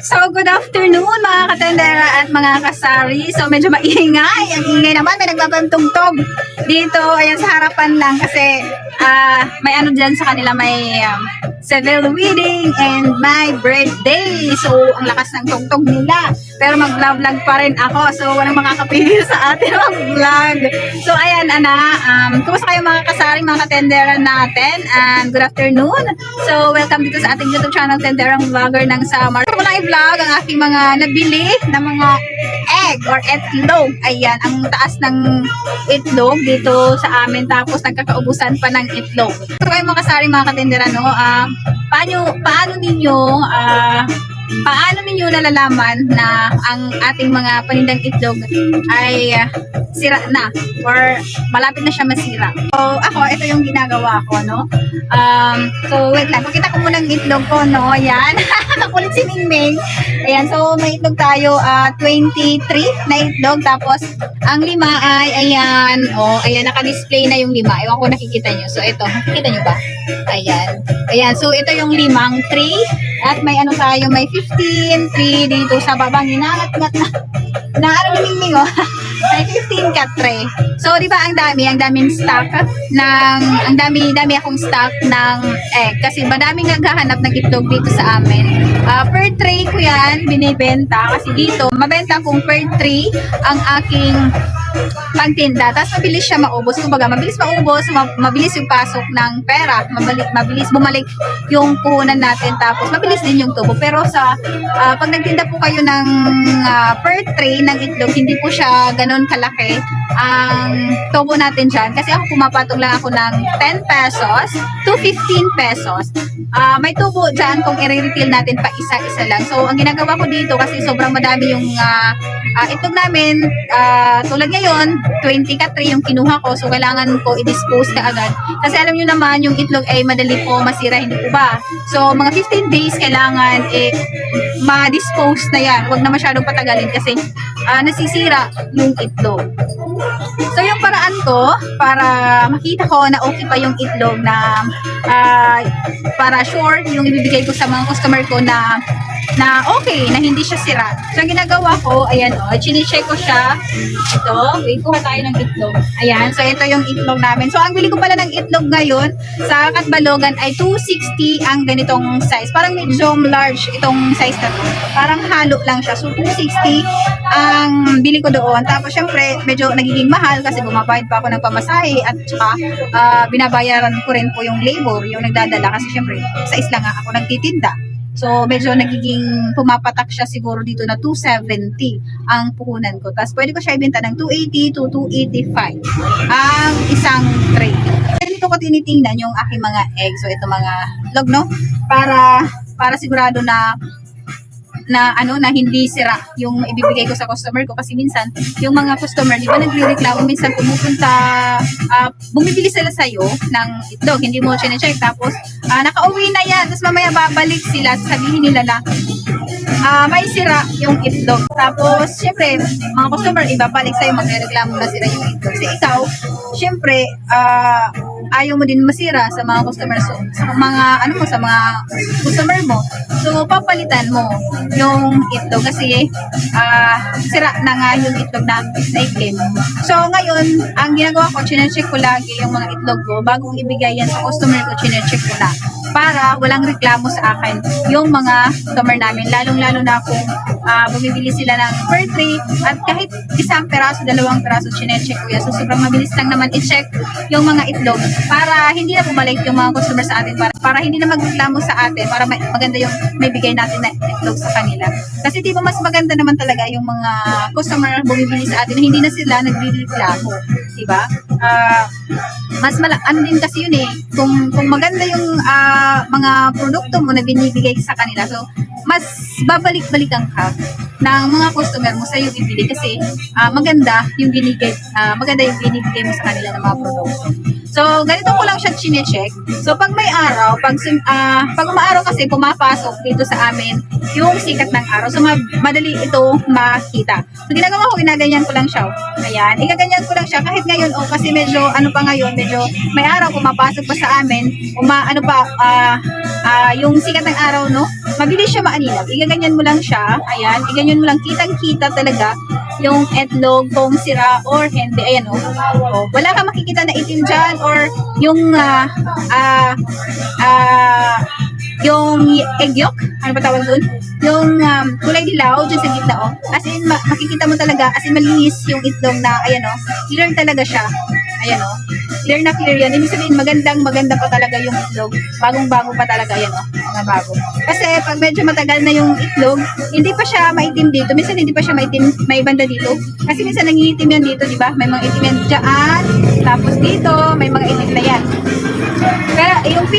So, good afternoon mga katendera at mga kasari. So, medyo maingay. Ang ingay naman, may nagbabantugtog dito. Ayan, sa harapan lang kasi may ano dyan sa kanila, may civil wedding and my birthday. So, ang lakas ng tugtog nila. Pero mag-vlog pa rin ako. So, walang makakapigil sa atin mag-vlog. So, ayan, kumusta kayo mga kasari, mga katendera natin? And good afternoon. So, welcome dito sa ating YouTube channel, Tenderang Vlogger ng Samar. Ito ko lang i-vlog ang aking mga nabili na mga egg or itlog. Ayan, ang taas ng itlog dito sa amin. Tapos, nagkakaubusan pa ng itlog. So, kayo mga kasari, mga katendera, no? Paano ninyo nalalaman na ang ating mga panindang itlog ay sira na or malapit na siya masira? So, ako, ito yung ginagawa ko, no? So, wait lang. Pakita ko muna ang itlog ko, no? Ayan. Nakulit si Mingming. Ayan. So, may itlog tayo, 23 na itlog. Tapos, ang 5 ay, ayan. Oh, ayan. Naka-display na yung 5. Ewan ko nakikita nyo. So, ito. Nakikita nyo ba? Ayan. Ayan. So, ito yung 5 tray. At may ano tayo, may 15 tree dito sa babang hinangat-ngat na ano ni Mingming, oh. May 15 cat tray. So, di ba ang daming stock ang dami akong stock ng egg. Kasi madaming naghahanap ng itlog dito sa amin. Per tray ko yan, binibenta. Kasi dito, mabenta kong per tray ang aking pagtinda. Tapos mabilis siya maubos. Kumbaga, mabilis maubos, mabilis yung pasok ng pera. Mabilis bumalik yung puhunan natin. Tapos mabilis din yung tubo. Pero sa pag nagtinda po kayo ng per tray ng itlog, hindi po siya ganun kalaki ang tubo natin dyan. Kasi ako pumapatong lang ako ng 10 pesos to 15 pesos. May tubo dyan kung i-retail natin pa isa-isa lang. So, ang ginagawa ko dito kasi sobrang madami yung itlog namin. Tulad ngayon, 20 ka tray yung kinuha ko. So, kailangan ko i-dispose ka agad. Kasi alam nyo naman, yung itlog ay madali po masira, hindi po ba? So, mga 15 days kailangan ma-dispose na yan. Huwag na masyadong patagalin kasi nasisira yung itlog. So, yung paraan ko para makita ko na okay pa yung itlog na para sure yung ibibigay ko sa mga customer ko na okay, na hindi siya sira. So, ang ginagawa ko, ayan o, chine-check ko siya. Ito, wait, kuha tayo ng itlog. Ayan, so ito yung itlog namin. So, ang bili ko pala ng itlog ngayon sa Katbalogan ay 260 ang ganitong size. Parang medium large itong size na to. Parang halo lang siya. So, 260 ang bili ko doon. Tapos, syempre, medyo nagiging mahal kasi bumabayad pa ako ng pamasahe at saka binabayaran ko rin po yung labor, yung nagdadala kasi syempre, sa isla nga ako nagtitinda. So, medyo nagiging pumapatak siya siguro dito na 270 ang puhunan ko. Tapos, pwede ko siya ibenta ng 280 to 285 ang isang tray. Dito ko tinitingnan yung aking mga eggs. So, ito mga log, no? Para sigurado na hindi sira yung ibibigay ko sa customer ko kasi minsan yung mga customer, di ba nagrereklamo, minsan bumibili sila sa'yo ng itlog, hindi mo chine-check, tapos nakauwi na yan, tapos mamaya babalik sila, sabihin nila na may sira yung itlog. Tapos, syempre, mga customer, ibabalik sa'yo, magrereklamo na sila yung itlog. So, ikaw, syempre, ayaw mo din masira sa mga customer, sa mga customer mo. So, papalitan mo yung itlog kasi sira na nga yung itlog na itim. So, ngayon, ang ginagawa ko, chine-check ko lagi yung mga itlog ko. Bago ibigay yan sa customer ko, chine-check ko na. Para walang reklamo sa akin yung mga customer namin. Lalong-lalo na kung bumibili sila ng per tray at kahit isang peraso, 2 peraso, chine-check ko yan. So, sobrang mabilis lang naman i-check yung mga itlog para hindi na bumalik yung mga customer sa atin. Para hindi na magreklamo sa atin. Para maganda yung may bigay natin na itlog sa kanila. Kasi di ba mas maganda naman talaga yung mga customer bumibili sa atin na hindi na sila nagreklamo. Diba? Ano din kasi yun kung maganda yung mga produkto mo na binibigay sa kanila, so mas babalik-balikan ka ng mga customer mo sa iyo bibili kasi maganda yung binibigay mo sa kanila ng mga produkto. So, ganito ko lang siya chine-check. So, pag may araw, pag umaaraw kasi pumapasok dito sa amin yung sikat ng araw. So, madali ito makita. So, ginagawa ko, ginaganyan ko lang siya. Ayan, igaganyan ko lang siya. Kahit ngayon, kasi medyo, medyo may araw, pumapasok pa sa amin, yung sikat ng araw, no? Mabilis siya maaninag. Igaganyan mo lang siya. Ayan, iganyan mo lang. Kitang-kita talaga yung itlog kung sira or hindi. Ayan o. Oh. Wala kang makikita na itim dyan or yung yung egg yolk, ano ba tawag doon? Yung kulay dilaw dyan sa gitna, oh. As in, makikita mo talaga, as in, malinis yung itlog na, ayan, oh. Clear talaga siya. Ayan, oh. Clear na clear yan. Ibig sabihin, maganda pa talaga yung itlog. Bagong-bago pa talaga, ayan, oh. Mga bago. Kasi, pag medyo matagal na yung itlog, hindi pa siya maitim dito. Minsan, hindi pa siya maitim, may banda dito. Kasi minsan, nangiitim yan dito, di ba? May mga itim yan dyan. Tapos dito, may mga itim na yan. Pero yung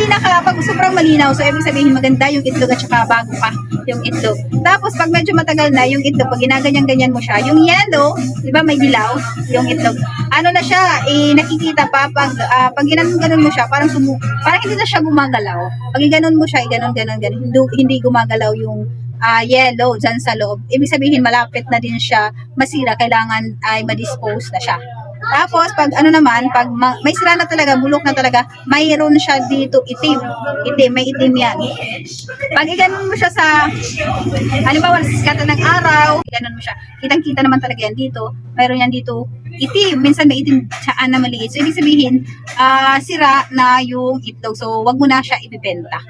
pag sobrang malinaw, so ibig sabihin maganda yung itlog at saka bago pa yung itlog. Tapos pag medyo matagal na yung itlog, pag ginaganyan-ganyan mo siya, yung yellow, di ba may dilaw yung itlog, ano na siya, nakikita pa pag ginanon mo siya, parang hindi na siya gumagalaw. Pag iganon mo siya, ganon, hindi gumagalaw yung yellow dyan sa loob. Ibig sabihin malapit na din siya masira, kailangan ay ma-dispose na siya. Tapos, pag may sira na talaga, bulok na talaga, mayroon siya dito itim. May itim yan. Pag iganon mo siya sa, halimbawa, sa sikatan ng araw, iganon mo siya. Kitang-kita naman talaga yan dito. Mayroon yan dito itim. Minsan may itim saan na maliit. So, ibig sabihin, sira na yung itlog. So, wag mo na siya ibibenta.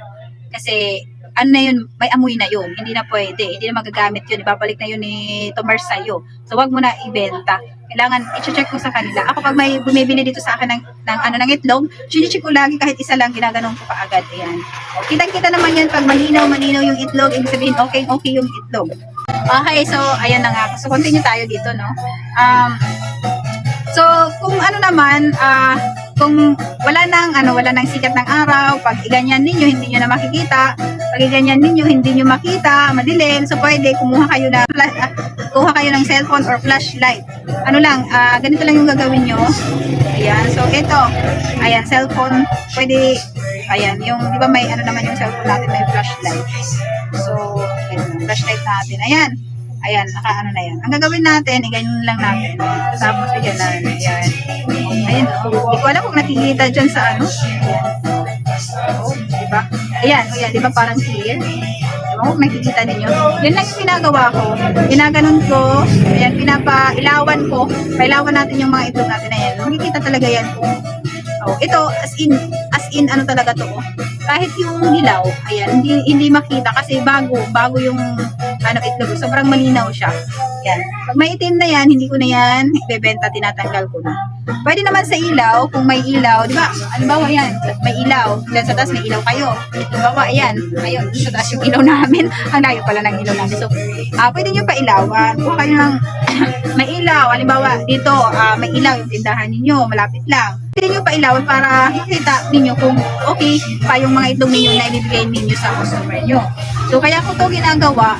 Kasi, ano na yun, may amoy na yun. Hindi na pwede. Hindi na magagamit yun. Ibabalik na yun ni Tomer sa'yo. So, wag mo na ibenta. Kailangan, i-check ko sa kanila. Ako pag may bumibili dito sa akin ng itlog, chine-check ko lagi kahit isa lang, ginaganon ko kaagad. Ayan. O, kitang-kita naman yan pag malinaw yung itlog. Ibig sabihin, okay yung itlog. Okay, so, ayan na nga. So, continue tayo dito, no? So, kung ano naman, kung wala nang sikat ng araw, pag iganyan ninyo, hindi nyo na makikita. Pag iganyan ninyo, hindi nyo makita, madilim. So, pwede, kumuha kayo ng cellphone or flashlight. Ganito lang yung gagawin nyo. Ayan, so ito, ayan, cellphone, pwede, ayan, yung, di ba may naman yung cellphone natin, may flashlight. So, ayan, flashlight natin, ayan. Ayan, na yan. Ang gagawin natin, ganyan lang natin. Tapos, ayan. Ayan, Hindi ko alam kung nakikita dyan sa Ayan. Diba? Ayan, diba parang clear? Diba kung nakikita ninyo? Yun lang yung ginagawa ko. Ginaganon ko. Ayan, pinapailawan ko. Pailawan natin yung mga itlog natin. Ayan, makikita talaga yan kung ito, as in, talaga to. Kahit yung hilaw, ayan, hindi makita kasi bago yung itlog. Sobrang malinaw siya. Yan. Pag may itim na yan, hindi ko na yan ibebenta, tinatanggal ko na. Pwede naman sa ilaw, kung may ilaw, di ba? Halimbawa yan, may ilaw. Diyan sa taas may ilaw kayo. Halimbawa, ayan. Ayun, sa taas yung ilaw namin. Ang layo pala ng ilaw namin. So, pwede nyo pa ilawan. Kung kayo ng may ilaw, halimbawa, dito, may ilaw yung tindahan ninyo, malapit lang. Pwede nyo pa ilawan para makita ninyo kung okay pa yung mga itlog ninyo na ibibigay ninyo sa customer nyo. So, kaya ko to ginagawa,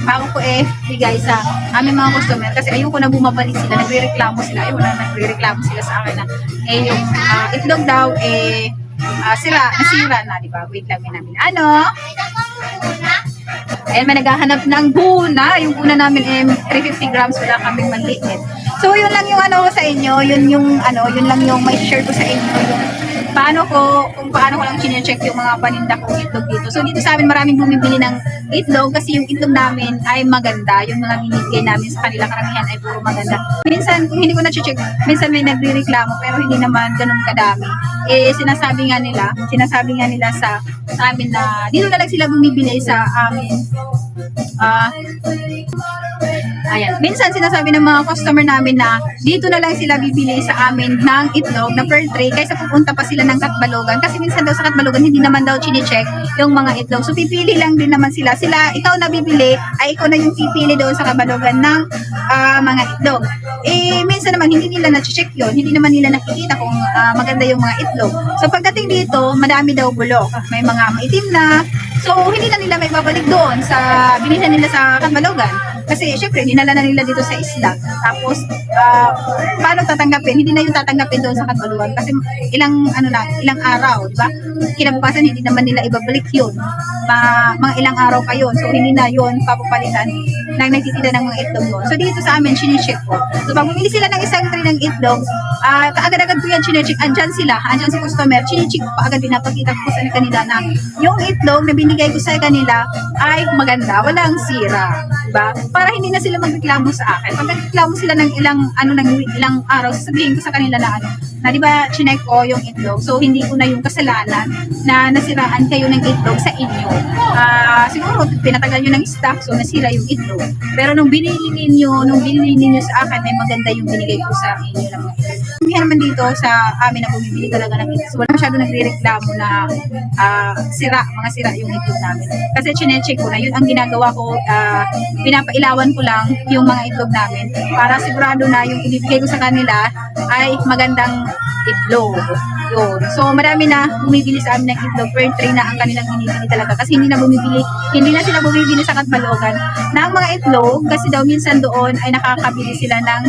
bago ko bigay sa aming mga customer kasi ayoko na bumabalik sila, nagre-reklamo sila, nagre-reklamo sila sa akin na yung itlog daw nasira na, di ba? Wait lang namin. Ayan, may naghahanap ng buna. Yung buna namin 350 grams, wala kaming maliit. So, yun lang yung sa inyo, yun lang yung may share ko sa inyo, yung kung paano ko lang chine-check yung mga paninda kong itlog dito. So, dito sa amin maraming bumibili ng itlog kasi yung itlog namin ay maganda. Yung mga binibigay namin sa kanila, karamihan ay puro maganda. Minsan, kung hindi ko na-check, minsan may nagre-reklamo pero hindi naman ganun kadami. Sinasabi nga nila sa amin na dito na lang sila bumibili sa amin. Ayan. Minsan sinasabi ng mga customer namin na dito na lang sila bibili sa amin ng itlog na per tray kaysa pupunta pa sila ng Katbalogan. Kasi minsan daw sa Katbalogan hindi naman daw chine-check yung mga itlog. So pipili lang din naman sila. Ikaw na bibili, ay ikaw na yung pipili doon sa Katbalogan ng mga itlog. Minsan naman hindi nila na-check yun. Hindi naman nila nakikita kung maganda yung mga itlog. So pagdating dito, madami daw bulok. May mga maitim na. So hindi na nila may babalik doon sa binilhan nila sa Katbalogan. Kasi syempre, dinala na nila dito sa isla. Tapos, paano tatanggapin? Hindi na yung tatanggapin doon sa Katbalogan. Kasi ilang araw, di ba? Kinabukasan, hindi naman nila ibabalik yun. Mga ilang araw pa yun. So, hindi na yun papapalitan. na nagtitinda ng mga itlog doon. So dito sa amin, chine-check ko. So pag bumili sila ng isang tray ng itlog, kaagad-agad ko yan chine-check. Andyan sila, andyan si customer, chine-check ko agad, pinapakita ko sa kanila na yung itlog na binigay ko sa kanila ay maganda, walang sira. Diba? Para hindi na sila magreklamo sa akin. Pag nagreklamo sila ng ilang araw, sasabihin ko sa kanila na di ba chinek ko yung itlog, so hindi ko na yung kasalanan na nasiraan kayo ng itlog sa inyo. Siguro pinatagal nyo ng stock, so nasira yung itlog. Pero nung binili ninyo sa akin, ay maganda yung binigay ko sa inyo ng mga itlog. Hindi naman dito sa amin na bumibili talaga ng itlog. So wala masyado nagre-reklamo na mga sira yung itlog namin. Kasi chinecheck ko na, yun ang ginagawa ko, pinapailawan ko lang yung mga itlog namin para sigurado na yung ibibigay ko sa kanila ay magandang itlog. Yun. So, marami na bumibili sa amin ng itlog. Per tray na ang kanilang binibili talaga. Kasi hindi na sila bumibili sa Katbalogan ng mga itlog kasi daw minsan doon ay nakakabili sila ng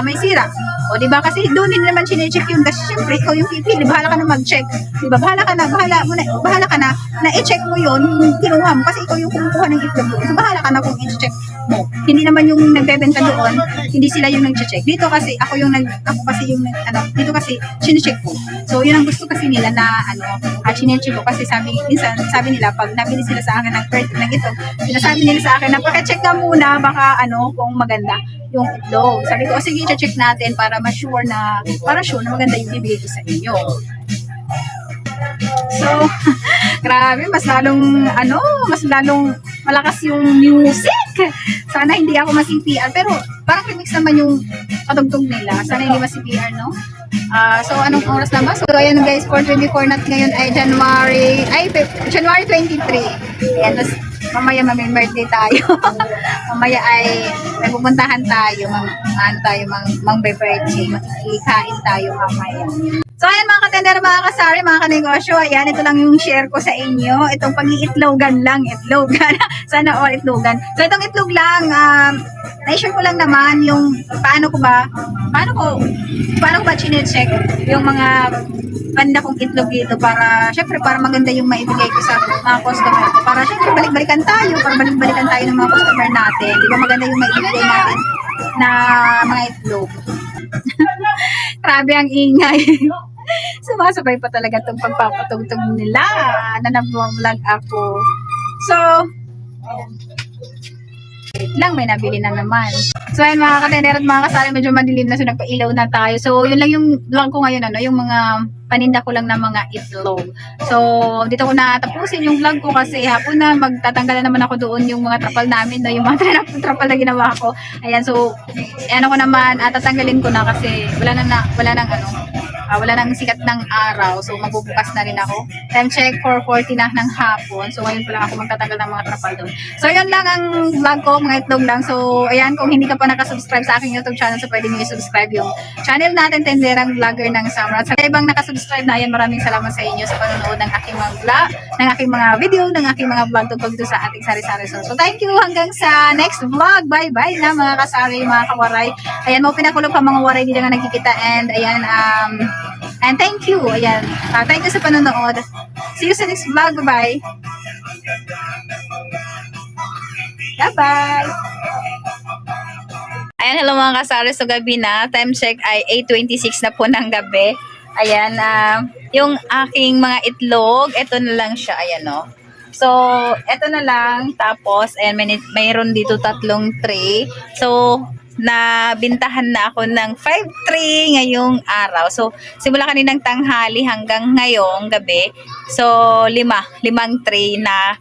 may sira. O, di ba? Kasi doon din naman chine-check yun. Kasi syempre, ikaw yung pipili. Bahala ka na mag-check. Di ba? Bahala ka na i-check mo yun, kinuha mo. Kasi ikaw yung kumukuha ng itlog doon. So, bahala ka na kung i-check mo. Hindi naman yung nagbebenta doon, hindi sila yung nag-check. Dito kasi, dito kasi, chine-check ko. So, yun ang gusto kasi nila na, chine-check ko. Kasi sabi nila, pag nabili sila sa akin ng ito, sinasabi nila sa akin na, paka-check ka muna, baka, kung maganda yung itlog. Sabi ko, sige, check natin para sure na maganda yung bibigay ko sa inyo. So, grabe, mas lalong malakas yung music. Sana hindi ako ma-CPR, pero parang remix naman yung patugtog nila. Sana hindi ma-CPR, no? So, anong oras na ba? So, ayan guys, 4:24 na ngayon ay January 23. Ayan, tapos mamaya may birthday tayo. Mamaya ay may pupuntahan tayo, mang birthday, makikikain tayo mamaya. So, ayan mga katender, mga kasari, mga kanegosyo, ayan, ito lang yung share ko sa inyo. Itong pag-iitlogan lang, itlogan. Sana all itlogan. So, itong itlog lang, na-share ko lang naman yung paano ko ba chine-check yung mga banda kong itlog dito para, syempre, para maganda yung maibigay ko sa mga customer ko. Para, syempre, balik-balikan tayo ng mga customer natin. Di ba maganda yung maibigay natin na mga itlog. Grabe ang ingay. Sumasabay pa talaga itong pagpapatugtog nila na nag-vlog ako. So, wait lang, may nabili na naman. So, ayun mga katender at mga kasali, medyo madilim na, so nagpailaw na tayo. So, yun lang yung vlog ko ngayon, yung mga paninda ko lang ng mga itlog. So, dito ko na tapusin yung vlog ko kasi hapon na magtatanggalan naman ako doon yung mga trapal namin, yung mga trapal na ginawa ko. Ayan, so, tatanggalin ko na kasi wala nang sikat ng araw. So, magbubukas na rin ako. Time check, 4:40 na ng hapon. So, ngayon pa lang ako magtatanggal ng mga trapal doon. So, yun lang ang vlog ko, mga itlog lang. So, ayan, kung hindi ka pa nakasubscribe sa aking YouTube channel, so pwede nyo i-subscribe yung channel natin, Tenderang Vlogger ng Summer. At sa ibang nakasubscribe na, ayan, maraming salamat sa inyo sa panonood ng aking mga vlog, ng aking mga video, ng aking mga vlog tungkol dito sa ating sari-sari. So, thank you hanggang sa next vlog. Bye-bye na mga kasari, mga kawaray. Ayan, mo pinakulog pa mga waray, hindi na nga nagkikita. And, ayan, and thank you. Ayan. Thank you sa panonood. See you sa next vlog. Bye-bye. Bye-bye. Ayan, hello mga kasari. So, gabi na. Time check ay 8:26 na po ng gabi. Ayan, yung aking mga itlog, ito na lang siya. Ayan, no. So, ito na lang. Tapos, ayan, mayroon dito 3 tray. So, bintahan na ako ng 5 tray ngayong araw. So, simula kaninang tanghali hanggang ngayong gabi. So, 5 tray na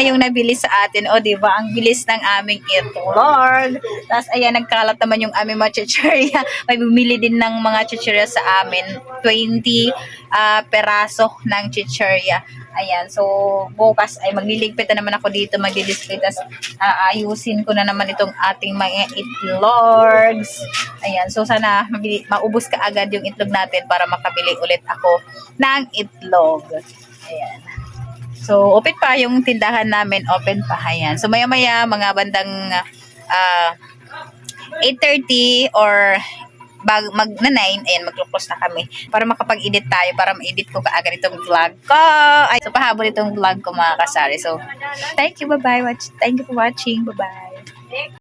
yung nabili sa atin. O, diba? Ang bilis ng aming itlog. Tapos, ayan, nagkalat naman yung aming mga chichirya. May bumili din ng mga chichirya sa amin. 20 peraso ng chichirya. Ayan, so bukas ay magliligpit na naman ako dito, magdi-display, tas ayusin ko na naman itong ating mga itlogs. Ayan, so sana maubos ka agad yung itlog natin para makabili ulit ako ng itlog. Ayan. So, open pa yung tindahan namin, open pa. Ayan. So, maya-maya, mga bandang 8:30 or mag-9, ayan, mag-close na kami para makapag-edit tayo, para ma-edit ko kaagad itong vlog ko. Ay, so pahabol itong vlog ko mga kasari. So, thank you, bye-bye. Thank you for watching. Bye-bye.